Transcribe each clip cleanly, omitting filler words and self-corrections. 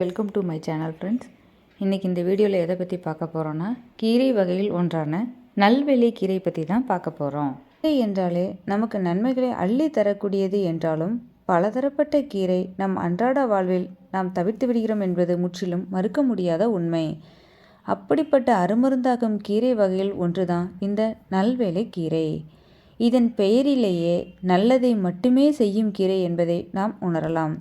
Welcome to my channel friends. இன்றைக்கி இந்த வீடியோவில் எதை பற்றி பார்க்க போகிறோன்னா, கீரை வகையில் ஒன்றான நல்வெள்ளி கீரை பற்றி தான் பார்க்க போகிறோம். கீரை என்றாலே நமக்கு நன்மைகளை அள்ளி தரக்கூடியது என்றாலும் பலதரப்பட்ட கீரை நம் அன்றாட வாழ்வில் நாம் தவிர்த்து விடுகிறோம் என்பது முற்றிலும் மறுக்க முடியாத உண்மை. அப்படிப்பட்ட அருமருந்தாகும் கீரை வகையில் ஒன்றுதான் இந்த நல்வேலை கீரை. இதன் பெயரிலேயே நல்லதை மட்டுமே செய்யும் கீரை என்பதை நாம் உணரலாம்.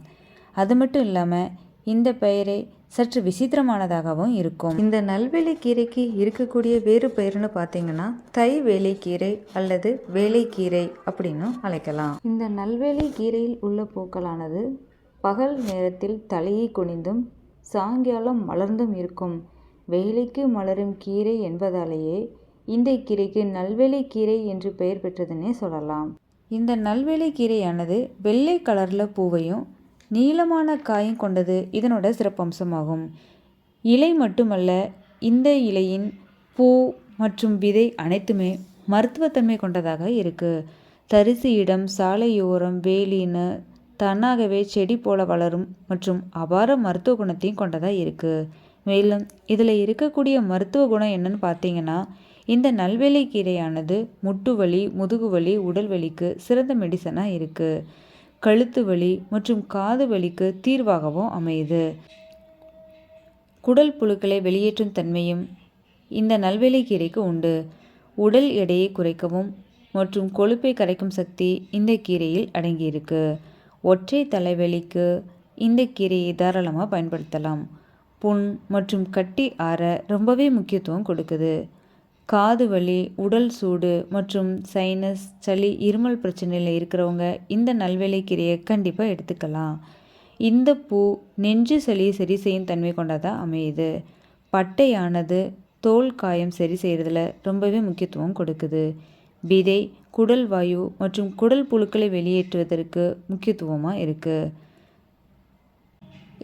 அது மட்டும் இல்லாமல் இந்த பெயரை சற்று விசித்திரமானதாகவும் இருக்கும். இந்த நல்வேலை கீரைக்கு இருக்கக்கூடிய வேறு பெயர்னு பார்த்தீங்கன்னா தை வேலைக்கீரை அல்லது வேலைக்கீரை அப்படின்னு அழைக்கலாம். இந்த நல்வேலை கீரையில் உள்ள பூக்களானது பகல் நேரத்தில் தலையை குனிந்தும் சாயங்காலம் மலர்ந்தும் இருக்கும். வேலைக்கு மலரும் கீரை என்பதாலேயே இந்த கீரைக்கு நல்வேலை கீரை என்று பெயர் பெற்றதுன்னே சொல்லலாம். இந்த நல்வேலை கீரையானது வெள்ளை கலரில் பூவையும் நீளமான காயும் கொண்டது இதனோட சிறப்பம்சமாகும். இலை மட்டுமல்ல, இந்த இலையின் பூ மற்றும் விதை அனைத்துமே மருத்துவத்தன்மை கொண்டதாக இருக்குது. தரிசு இடம், சாலையோரம், வேலின்னு தன்னாகவே செடி போல வளரும் மற்றும் அபார மருத்துவ குணத்தையும் கொண்டதாக இருக்குது. மேலும் இதில் இருக்கக்கூடிய மருத்துவ குணம் என்னன்னு பார்த்தீங்கன்னா, இந்த நல்வேலை கீரையானது முட்டு வலி, முதுகு வலி, உடல் வலிக்கு சிறந்த மெடிசனாக இருக்குது. கழுத்து வலி மற்றும் காது வலிக்கு தீர்வாகவும் அமையுது. குடல் புழுக்களை வெளியேற்றும் தன்மையும் இந்த நல்வேலை கீரைக்கு உண்டு. உடல் எடையை குறைக்கவும் மற்றும் கொழுப்பை கரைக்கும் சக்தி இந்த கீரையில் அடங்கியிருக்கு. ஒற்றை தலைவலிக்கு இந்த கீரையை தாராளமாக பயன்படுத்தலாம். புண் மற்றும் கட்டி ஆற ரொம்பவே முக்கியத்துவம் கொடுக்குது. காது வலி, உடல் சூடு மற்றும் சைனஸ், சளி, இருமல் பிரச்சனையில் இருக்கிறவங்க இந்த நல்வேலை கீரையை கண்டிப்பாக எடுத்துக்கலாம். இந்த பூ நெஞ்சு சளியை சரி செய்யும் தன்மை கொண்டதாக அமையுது. பட்டையானது தோல் காயம் சரி செய்கிறதுல ரொம்பவே முக்கியத்துவம் கொடுக்குது. விதை குடல் வாயு மற்றும் குடல் புழுக்களை வெளியேற்றுவதற்கு முக்கியத்துவமாக இருக்குது.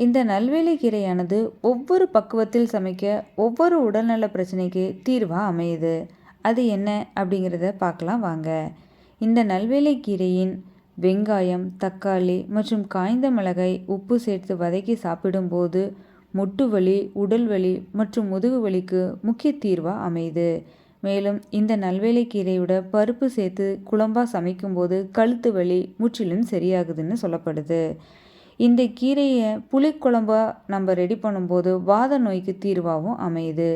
இந்த நல்வேலை கீரையானது ஒவ்வொரு பக்குவத்தில் சமைக்க ஒவ்வொரு உடல்நல பிரச்சனைக்கு தீர்வாக அமையுது. அது என்ன அப்படிங்கிறத பார்க்கலாம் வாங்க. இந்த நல்வேலை கீரையின் வெங்காயம், தக்காளி மற்றும் காய்ந்த மிளகாய் உப்பு சேர்த்து வதக்கி சாப்பிடும்போது முட்டு வலி, உடல் வலி மற்றும் முதுகு வலிக்கு முக்கிய தீர்வாக அமையுது. மேலும் இந்த நல்வேலை கீரையோட பருப்பு சேர்த்து குழம்பாக சமைக்கும்போது கழுத்து வலி முற்றிலும் சரியாகுதுன்னு சொல்லப்படுது. இந்த கீரையை புளிக்குழம்பா நம்ம ரெடி பண்ணும்போது வாத நோய்க்கு தீர்வாகவும் அமையுது.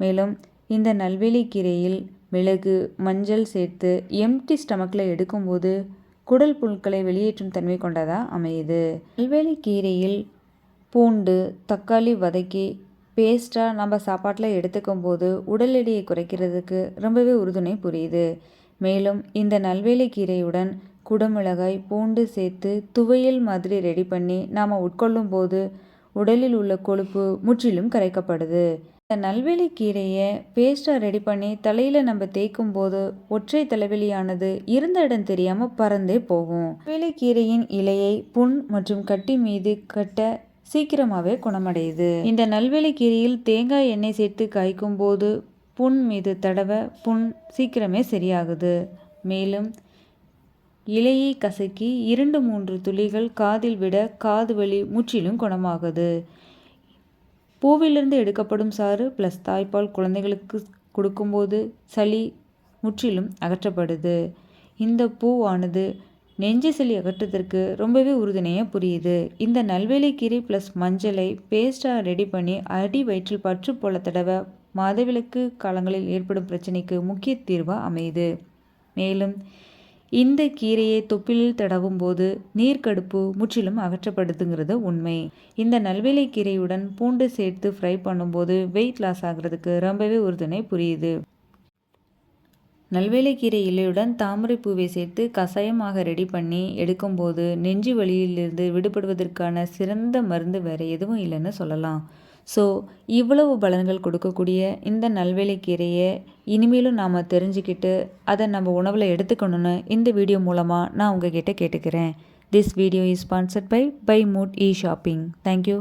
மேலும் இந்த நல்வேலை கீரையில் மிளகு, மஞ்சள் சேர்த்து எம்டி ஸ்டமக்கில் எடுக்கும்போது குடல் புழுக்களை வெளியேற்றும் தன்மை கொண்டதாக அமையுது. நல்வேலை கீரையில் பூண்டு, தக்காளி வதக்கி பேஸ்ட்டாக நம்ம சாப்பாட்டில் எடுத்துக்கும் போது உடல் எடையை குறைக்கிறதுக்கு ரொம்பவே உறுதுணை புரியுது. மேலும் இந்த நல்வேலை கீரையுடன் குடமிளகாய், பூண்டு சேர்த்து துவையல் மாதிரி ரெடி பண்ணி நாம் உட்கொள்ளும் போது உடலில் உள்ள கொழுப்பு முற்றிலும் கரைக்கப்படுது. இந்த நல்வேலை கீரையை பேஸ்ட்டாக ரெடி பண்ணி தலையில் நம்ம தேய்க்கும் போது ஒற்றை தலைவலியானது இருந்த இடம் தெரியாமல் பறந்தே போகும். நல்வேலை கீரையின் இலையை புண் மற்றும் கட்டி மீது கட்ட சீக்கிரமாகவே குணமடையுது. இந்த நல்வேலை கீரையில் தேங்காய் எண்ணெய் சேர்த்து காய்க்கும் போது புண் மீது தடவ புண் சீக்கிரமே சரியாகுது. மேலும் இலையை கசக்கி 2-3 துளிகள் காதில் விட காது வலி முற்றிலும் குணமாகுது. பூவிலிருந்து எடுக்கப்படும் சாறு ப்ளஸ் தாய்ப்பால் குழந்தைகளுக்கு கொடுக்கும்போது சளி முற்றிலும் அகற்றப்படுது. இந்த பூவானது நெஞ்சு சளி அகற்றத்திற்கு ரொம்பவே உறுதுணையாக புரியுது. இந்த நல்வேலை கீரை ப்ளஸ் மஞ்சளை பேஸ்ட்டாக ரெடி பண்ணி அடி வயிற்றில் பற்று போல தடவை மாதவிலக்கு காலங்களில் ஏற்படும் பிரச்சனைக்கு முக்கிய தீர்வாக அமையுது. மேலும் இந்த கீரையை தொப்பிலில் தடவும் போது நீர்க்கடுப்பு முற்றிலும் அகற்றப்படுதுங்கிறது உண்மை. இந்த நல்வேலை கீரையுடன் பூண்டு சேர்த்து ஃப்ரை பண்ணும்போது வெயிட் லாஸ் ஆகிறதுக்கு ரொம்பவே உறுதுணை புரியுது. நல்வேலை கீரை இலையுடன் தாமரை பூவை சேர்த்து கஷாயமாக ரெடி பண்ணி எடுக்கும்போது நெஞ்சு வலியிலிருந்து விடுபடுவதற்கான சிறந்த மருந்து வேறு எதுவும் இல்லைன்னு சொல்லலாம். ஸோ இவ்வளவு பலன்கள் கொடுக்கக்கூடிய இந்த நல்வேலை கீரையை இனிமேலும் நாம் தெரிஞ்சுக்கிட்டு அதை நம்ம உணவில் எடுத்துக்கணும்னு இந்த வீடியோ மூலமாக நான் உங்ககிட்ட கேட்டுக்கிறேன். This video is sponsored by mood e shopping. Thank you.